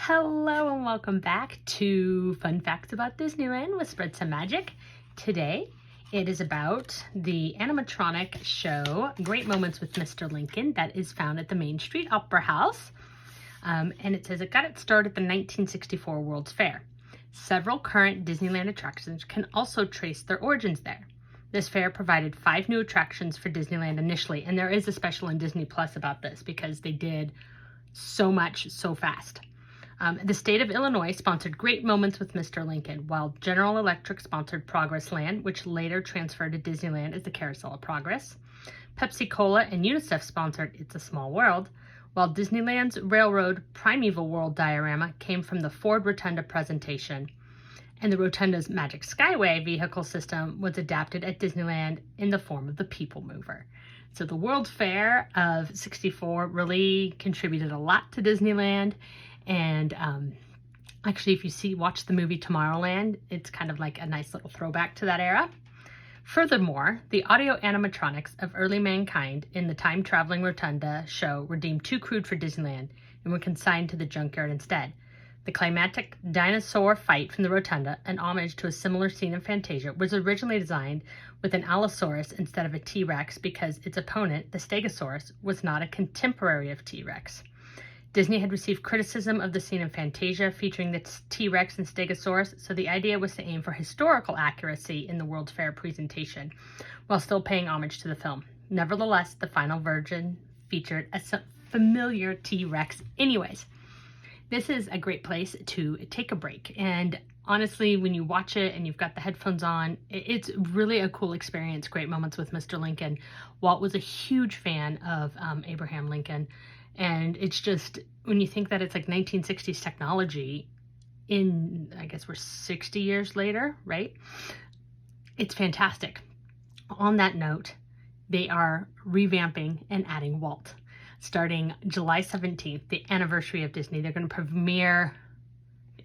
Hello and welcome back to Fun Facts About Disneyland with Spread Some Magic. Today it is about the animatronic show Great Moments with Mr. Lincoln that is found at the Main Street Opera House. And it says it got its start at the 1964 World's Fair. Several current Disneyland attractions can also trace their origins there. This fair provided 5 new attractions for Disneyland initially, and there is a special in Disney Plus about this because they did so much so fast. The state of Illinois sponsored Great Moments with Mr. Lincoln, while General Electric sponsored Progress Land, which later transferred to Disneyland as the Carousel of Progress. Pepsi-Cola and UNICEF sponsored It's a Small World, while Disneyland's Railroad Primeval World diorama came from the Ford Rotunda presentation. And the Rotunda's Magic Skyway vehicle system was adapted at Disneyland in the form of the People Mover. So the World's Fair of '64 really contributed a lot to Disneyland. And actually, if you watch the movie Tomorrowland, it's kind of like a nice little throwback to that era. Furthermore, the audio animatronics of early mankind in the time-traveling Rotunda show were deemed too crude for Disneyland and were consigned to the junkyard instead. The climactic dinosaur fight from the Rotunda, an homage to a similar scene in Fantasia, was originally designed with an Allosaurus instead of a T-Rex because its opponent, the Stegosaurus, was not a contemporary of T-Rex. Disney had received criticism of the scene in Fantasia featuring the T-Rex and Stegosaurus, so the idea was to aim for historical accuracy in the World's Fair presentation, while still paying homage to the film. Nevertheless, the final version featured a familiar T-Rex. Anyways, this is a great place to take a break, and honestly, when you watch it and you've got the headphones on, it's really a cool experience. Great Moments with Mr. Lincoln. Walt was a huge fan of Abraham Lincoln. And it's just, when you think that it's like 1960s technology I guess we're 60 years later, right? It's fantastic. On that note, they are revamping and adding Walt. Starting July 17th, the anniversary of Disney, they're going to premiere,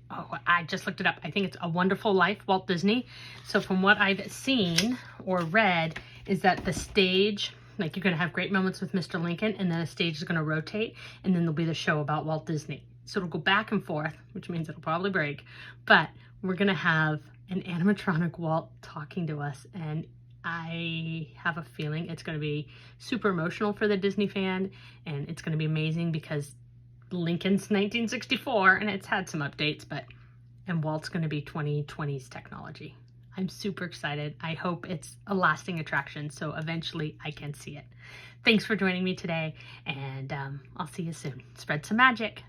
I just looked it up. I think it's A Wonderful Life, Walt Disney. So from what I've seen or read is that the stage, like you're going to have Great Moments with Mr. Lincoln, and then the stage is going to rotate, and then there'll be the show about Walt Disney. So it'll go back and forth, which means it'll probably break, but we're going to have an animatronic Walt talking to us, and I have a feeling it's going to be super emotional for the Disney fan, and it's going to be amazing because Lincoln's 1964, and it's had some updates, and Walt's going to be 2020's technology. I'm super excited. I hope it's a lasting attraction, so eventually I can see it. Thanks for joining me today, and I'll see you soon. Spread some magic.